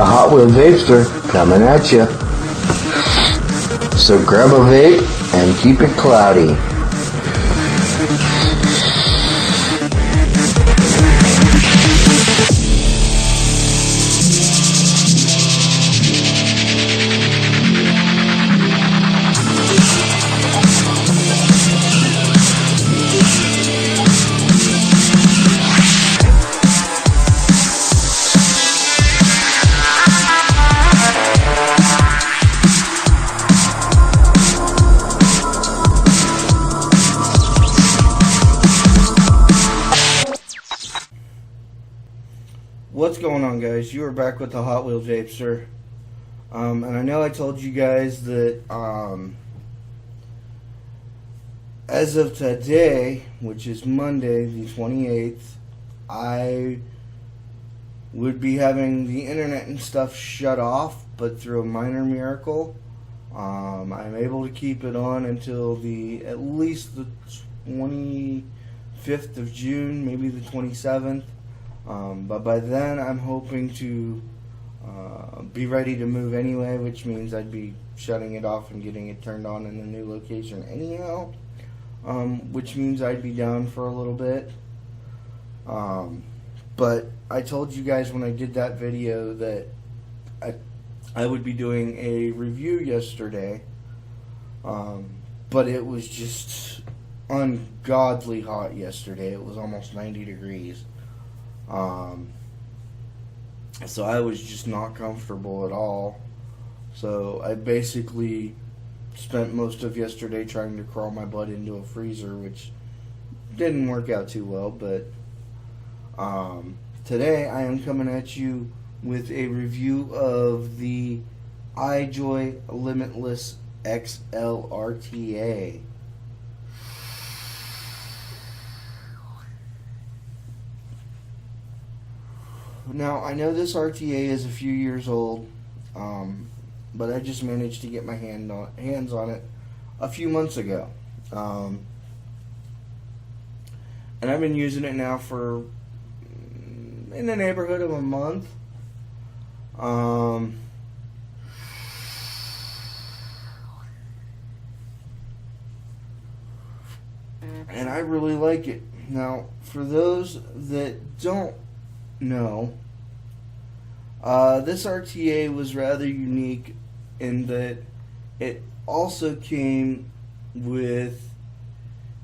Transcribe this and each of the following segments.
the Hot Wheel Vapester coming at you. So grab a vape and keep it cloudy. What's going on, guys? You are back with the Hot Wheel Vapester. And I know I told you guys that as of today, which is Monday the 28th, I would be having the internet and stuff shut off, but through a minor miracle, I'm able to keep it on until at least the 25th of June, maybe the 27th. But by then, I'm hoping to be ready to move anyway, which means I'd be shutting it off and getting it turned on in a new location anyhow, which means I'd be down for a little bit. But I told you guys when I did that video that I would be doing a review yesterday, but it was just ungodly hot yesterday. It was almost 90 degrees. So I was just not comfortable at all. So I basically spent most of yesterday trying to crawl my butt into a freezer, which didn't work out too well. But today I am coming at you with a review of the Ijoy Limitless XL RTA. Now, I know this RTA is a few years old, but I just managed to get my hands on it a few months ago. And I've been using it now for in the neighborhood of a month. And I really like it. Now, for those that don't know, this RTA was rather unique in that it also came with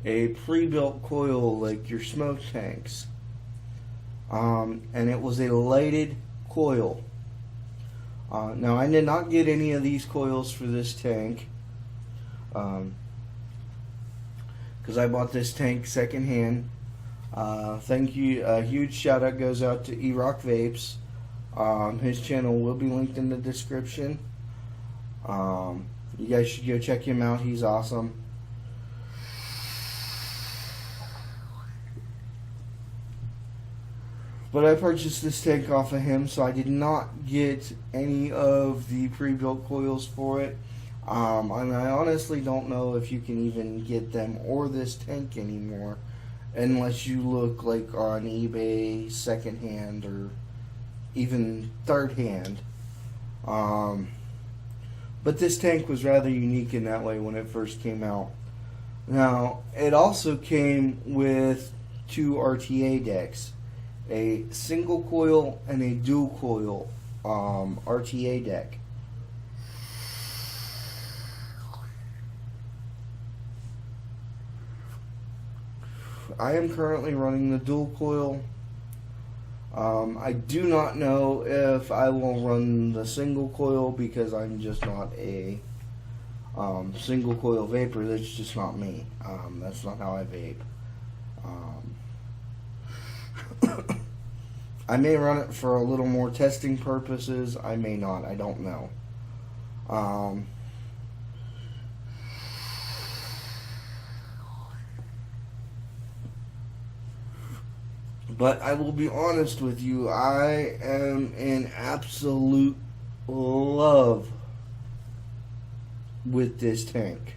a pre-built coil like your smoke tanks, and it was a lighted coil. Now, I did not get any of these coils for this tank because I bought this tank secondhand. Thank you. A huge shout out goes out to E-Rock Vapes. His channel will be linked in the description. You guys should go check him out. He's awesome. But I purchased this tank off of him, so I did not get any of the pre-built coils for it. And I honestly don't know if you can even get them or this tank anymore, unless you look like on eBay secondhand or even third hand. But this tank was rather unique in that way when it first came out. Now, it also came with two RTA decks, a single coil and a dual coil RTA deck. I am currently running the dual coil. I do not know if I will run the single coil because I'm just not a single coil vapor. That's just not me. That's not how I vape. I may run it for a little more testing purposes. I may not. I don't know. But I will be honest with you, I am in absolute love with this tank.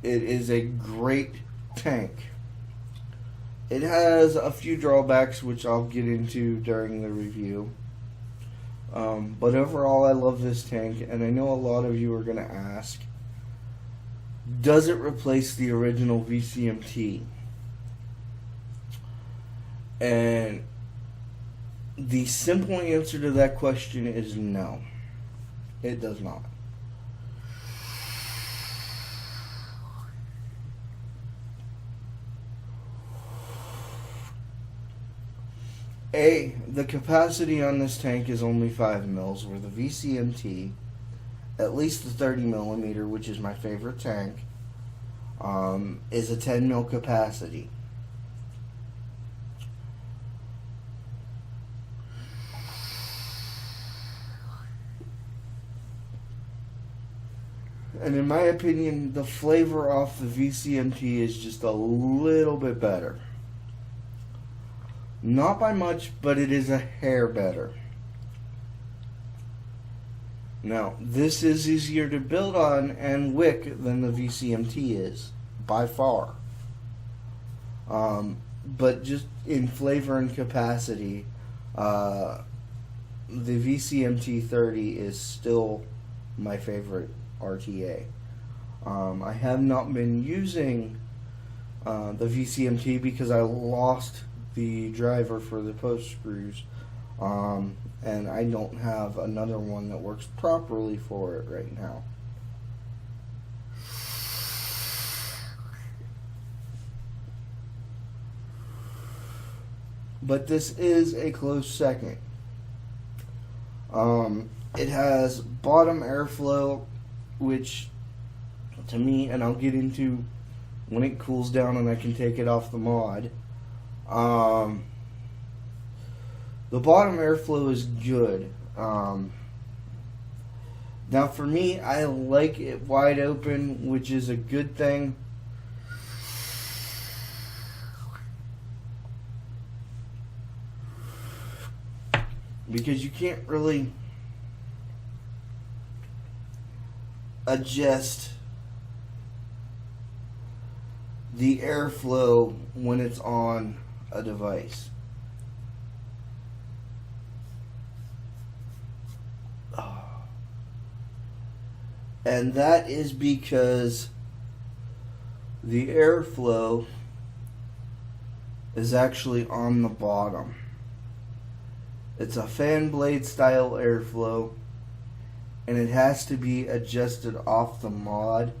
It is a great tank. It has a few drawbacks which I'll get into during the review. But overall, I love this tank, and I know a lot of you are going to ask, does it replace the original VCMT? And the simple answer to that question is no. It does not. The capacity on this tank is only 5 mils, where the VCMT, at least the 30 millimeter, which is my favorite tank, is a 10 mil capacity. And in my opinion, the flavor off the VCMT is just a little bit better. Not by much, but it is a hair better. Now, this is easier to build on and wick than the VCMT is, by far. But just in flavor and capacity, the VCMT 30 is still my favorite RTA. I have not been using the VCMT because I lost the driver for the post screws, and I don't have another one that works properly for it right now. But this is a close second. It has bottom airflow, which to me, and I'll get into when it cools down and I can take it off the mod. The bottom airflow is good. Now for me, I like it wide open, which is a good thing. Because you can't really adjust the airflow when it's on a device. And that is because the airflow is actually on the bottom. It's a fan blade style airflow, and it has to be adjusted off the mod.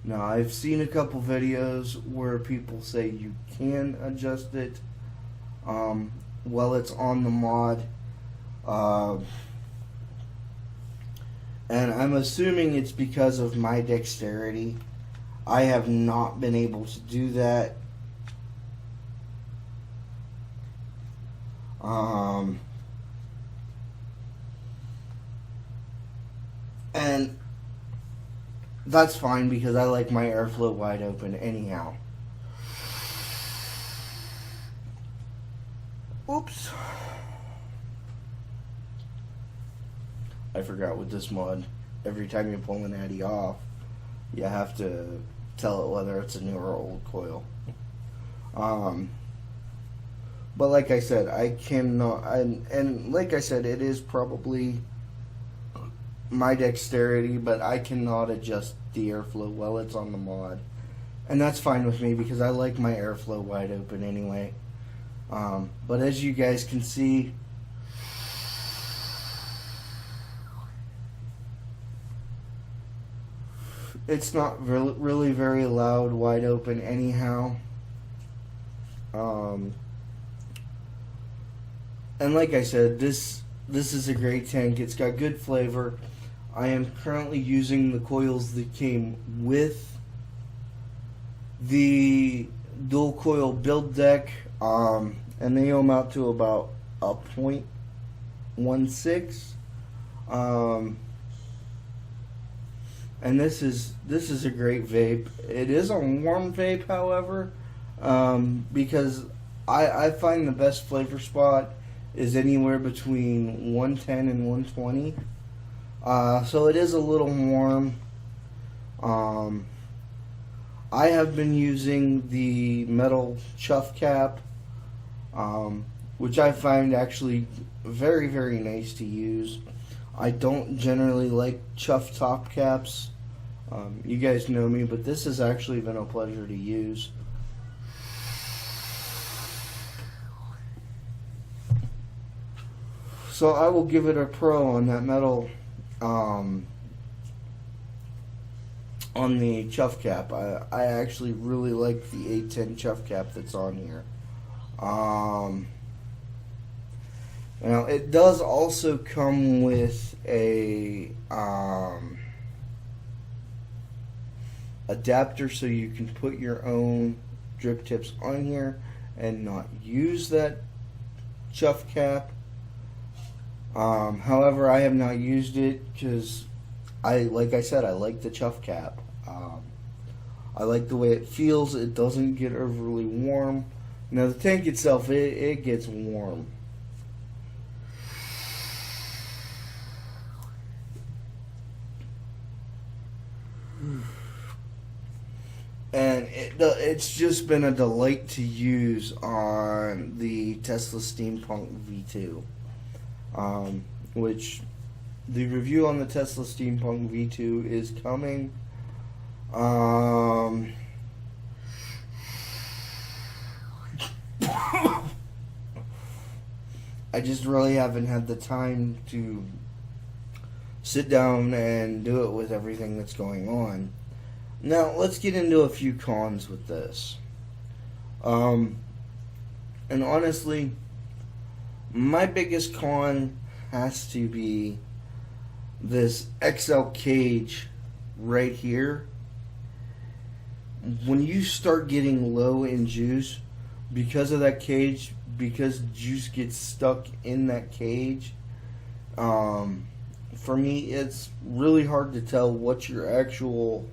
Now, I've seen a couple videos where people say you can adjust it while it's on the mod. And I'm assuming it's because of my dexterity. I have not been able to do that. And that's fine because I like my airflow wide open anyhow. Oops. I forgot with this mod, every time you pull an addy off, you have to tell it whether it's a new or old coil. But like I said, I cannot, and like I said, it is probably my dexterity, but I cannot adjust the airflow while it's on the mod. And that's fine with me because I like my airflow wide open anyway. But as you guys can see, it's not really very loud wide open anyhow. And like I said, this is a great tank. It's got good flavor. I am currently using the coils that came with the dual coil build deck, and they amount to about a 0.16. And this is a great vape. It is a warm vape, however, because I find the best flavor spot is anywhere between 110 and 120. So it is a little warm. I have been using the metal chuff cap, which I find actually very, very nice to use. I don't generally like chuff top caps. You guys know me, but this has actually been a pleasure to use. So I will give it a pro on that metal, on the chuff cap. I actually really like the 810 chuff cap that's on here. Now it does also come with a adapter, so you can put your own drip tips on here and not use that chuff cap. However, I have not used it because like I said, I like the chuff cap. I like the way it feels. It doesn't get overly warm. Now the tank itself, it gets warm. And it's just been a delight to use on the Tesla Steampunk V2. Which the review on the Tesla Steampunk V2 is coming. I just really haven't had the time to sit down and do it with everything that's going on. Now, let's get into a few cons with this. And honestly, my biggest con has to be this XL cage right here. When you start getting low in juice, because of that cage, because juice gets stuck in that cage, for me it's really hard to tell what your actual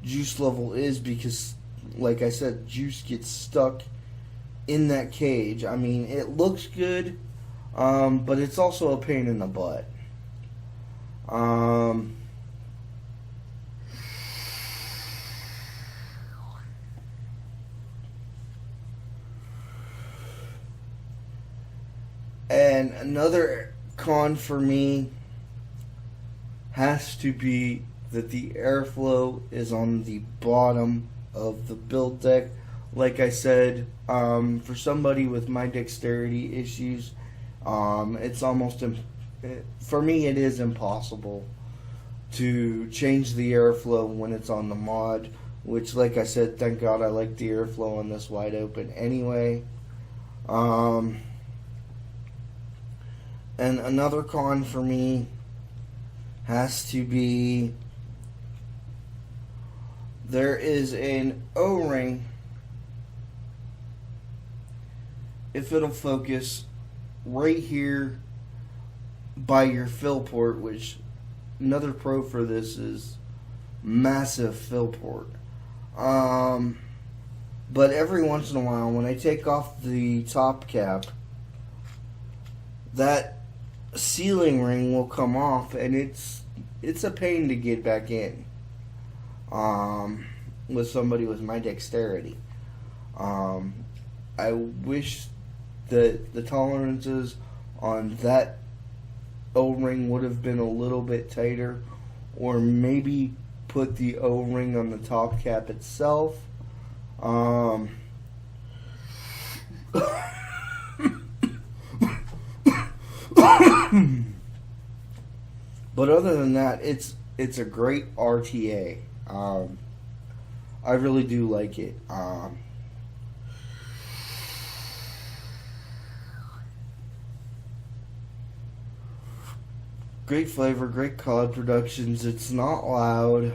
juice level is, because like I said, juice gets stuck in that cage. I mean, it looks good, but it's also a pain in the butt. And another con for me has to be that the airflow is on the bottom of the build deck. Like I said, for somebody with my dexterity issues, it's almost, for me it is impossible to change the airflow when it's on the mod, which, like I said, thank God I like the airflow on this wide open anyway. And another con for me has to be there is an O-ring, if it'll focus, right here by your fill port, which another pro for this is massive fill port. But every once in a while, when I take off the top cap, that sealing ring will come off, and it's a pain to get back in, with somebody with my dexterity. I wish that the tolerances on that O-ring would have been a little bit tighter, or maybe put the O-ring on the top cap itself. But other than that, it's a great RTA. I really do like it. Great flavor, great cod productions. It's not loud.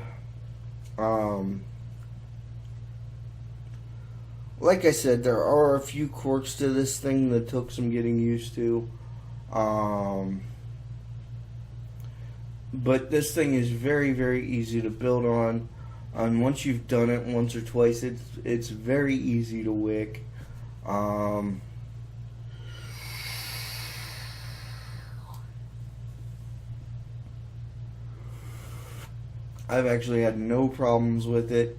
Like I said, there are a few quirks to this thing that took some getting used to. But this thing is very, very easy to build on. And once you've done it once or twice, it's very easy to wick. I've actually had no problems with it.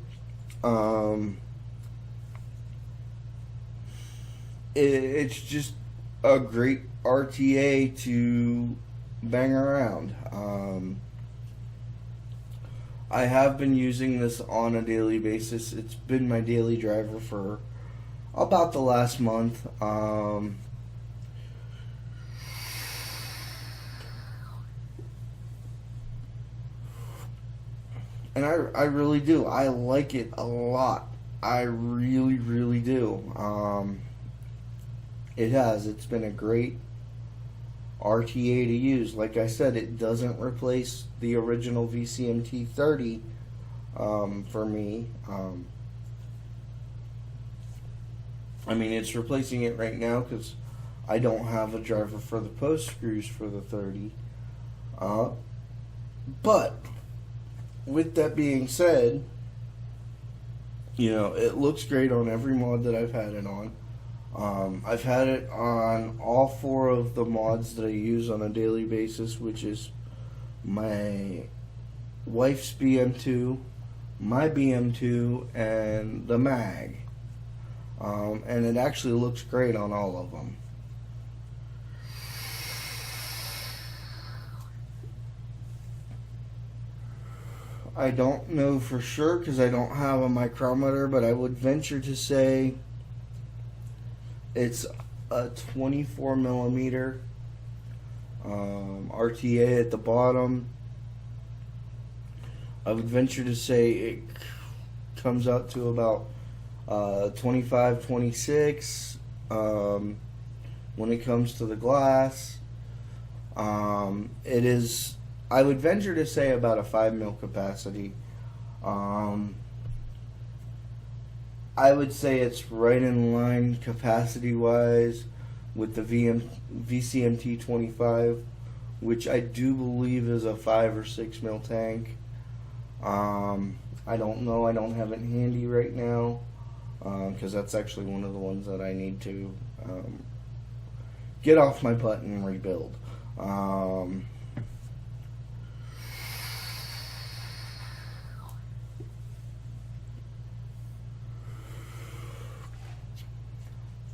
It's just a great RTA to bang around. I have been using this on a daily basis. It's been my daily driver for about the last month. And I really do. I like it a lot. I really, really do. It's been a great RTA to use. Like I said, it doesn't replace the original VCMT 30 for me. I mean, it's replacing it right now because I don't have a driver for the post screws for the 30. But with that being said, it looks great on every mod that I've had it on. I've had it on all 4 of the mods that I use on a daily basis, which is my wife's BM2, my BM2, and the mag. And it actually looks great on all of them. I don't know for sure because I don't have a micrometer, but I would venture to say it's a 24 millimeter RTA at the bottom. I would venture to say it comes out to about 25, 26 when it comes to the glass. It is, I would venture to say, about a 5 mil capacity. I would say it's right in line capacity wise with the VCMT 25, which I do believe is a 5 or 6 mil tank. I don't know, I don't have it handy right now because that's actually one of the ones that I need to get off my butt and rebuild.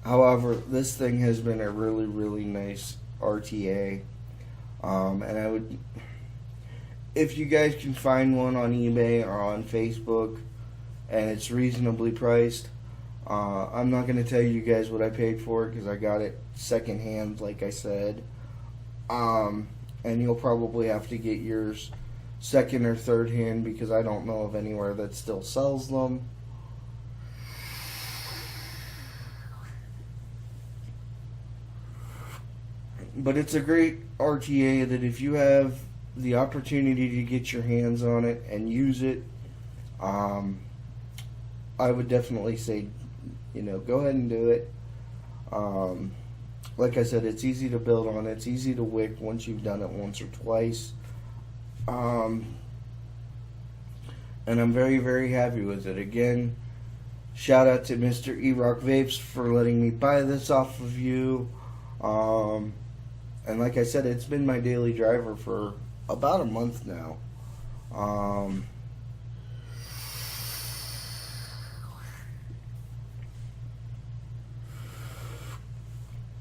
However, this thing has been a really, really nice RTA. And I would, if you guys can find one on eBay or on Facebook and it's reasonably priced, I'm not going to tell you guys what I paid for it because I got it secondhand, like I said. And you'll probably have to get yours second or third hand because I don't know of anywhere that still sells them. But it's a great RTA that if you have the opportunity to get your hands on it and use it, I would definitely say, go ahead and do it. Like I said, it's easy to build on. It's easy to wick once you've done it once or twice. And I'm very, very happy with it. Again, shout out to Mr. E-Rock Vapes for letting me buy this off of you. And like I said, it's been my daily driver for about a month now.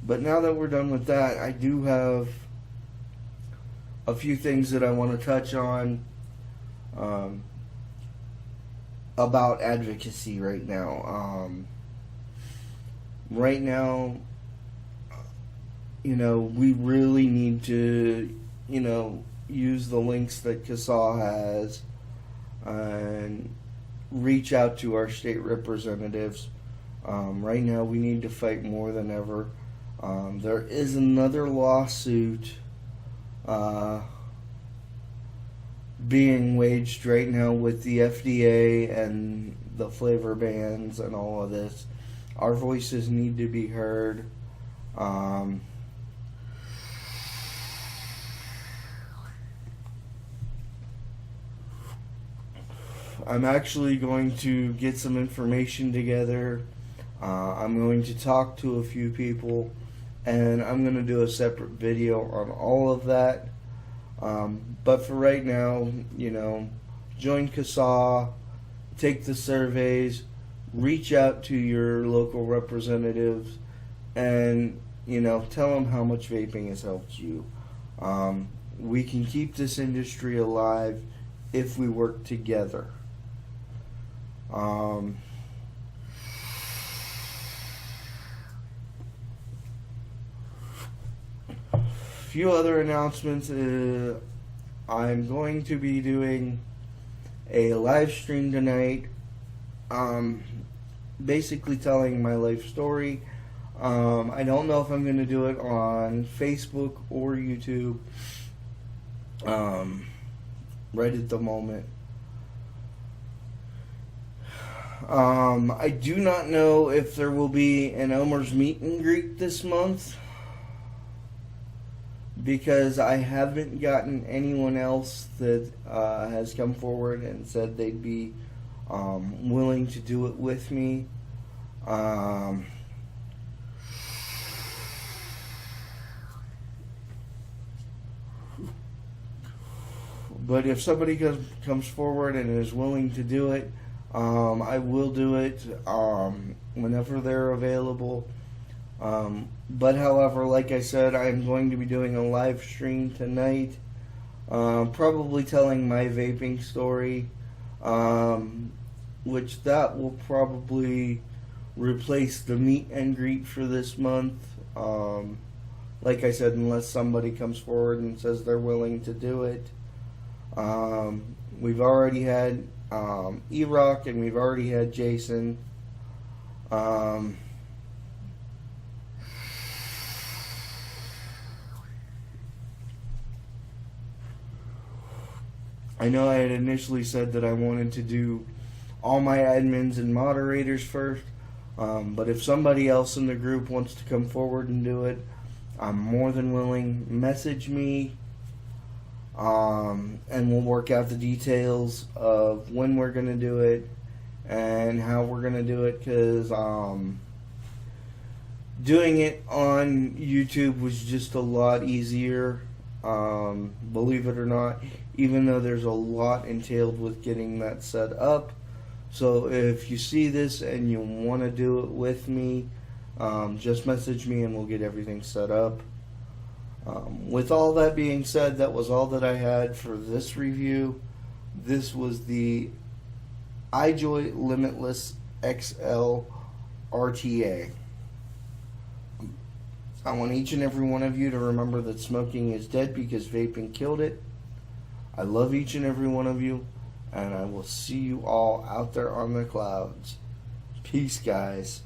But now that we're done with that, I do have a few things that I want to touch on about advocacy right now. Right now, we really need to, use the links that CASA has and reach out to our state representatives. Right now, we need to fight more than ever. There is another lawsuit being waged right now with the FDA and the flavor bans and all of this. Our voices need to be heard. I'm actually going to get some information together. I'm going to talk to a few people, and I'm going to do a separate video on all of that. But for right now, join CASA, take the surveys, reach out to your local representatives, and tell them how much vaping has helped you. We can keep this industry alive if we work together. Few other announcements. I'm going to be doing a live stream tonight, basically telling my life story. I don't know if I'm going to do it on Facebook or YouTube right at the moment. I do not know if there will be an Elmer's meet and greet this month, because I haven't gotten anyone else that has come forward and said they'd be willing to do it with me. But if somebody comes forward and is willing to do it, I will do it whenever they're available. But however, like I said, I'm going to be doing a live stream tonight, probably telling my vaping story, which that will probably replace the meet and greet for this month. Like I said, unless somebody comes forward and says they're willing to do it. We've already had E-Rock and we've already had Jason. I know I had initially said that I wanted to do all my admins and moderators first, but if somebody else in the group wants to come forward and do it, I'm more than willing. Message me, and we'll work out the details of when we're going to do it and how we're going to do it, because doing it on YouTube was just a lot easier, believe it or not, even though there's a lot entailed with getting that set up. So if you see this and you want to do it with me, just message me and we'll get everything set up. With all that being said, that was all that I had for this review. This was the Ijoy Limitless XL RTA. I want each and every one of you to remember that smoking is dead because vaping killed it. I love each and every one of you, and I will see you all out there on the clouds. Peace, guys.